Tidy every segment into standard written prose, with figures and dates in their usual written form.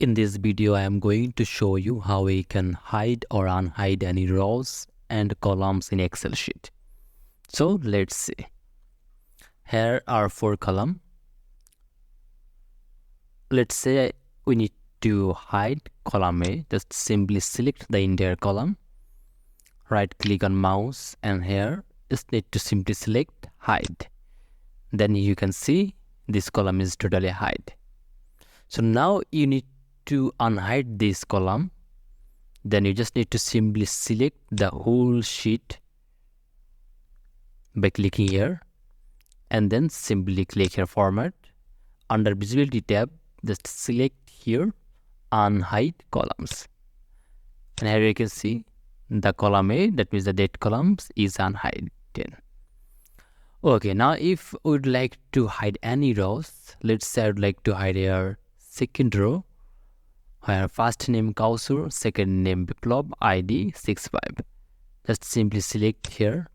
In this video, I am going to show you how we can hide or unhide any rows and columns in Excel sheet. So let's see. Here are 4 columns. Let's say we need to hide column A. Just simply select the entire column. Right click on mouse and here just need to simply select hide. Then you can see this column is totally hide. So now you need to unhide this column. Then you just need to simply select the whole sheet by clicking here and then simply click here format. Under visibility tab, just select here unhide columns. And here you can see the column A, that means the date columns, is unhidden. Okay, now if we would like to hide any rows, let's say I would like to hide here second row where first name Kausur, second name Biplab, ID 65. Just simply select here,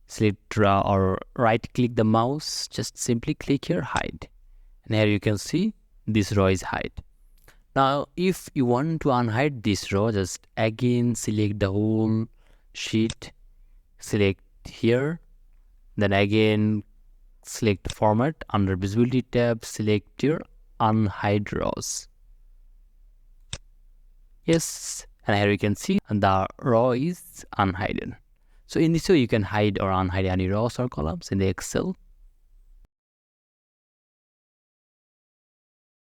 select or right click the mouse, just simply click here hide. And here you can see this row is hide. Now if you want to unhide this row, just again select the whole sheet, select here, then again select format. Under visibility tab, select your unhide rows. Yes, and here you can see the row is unhidden. So in this way you can hide or unhide any rows or columns in the Excel.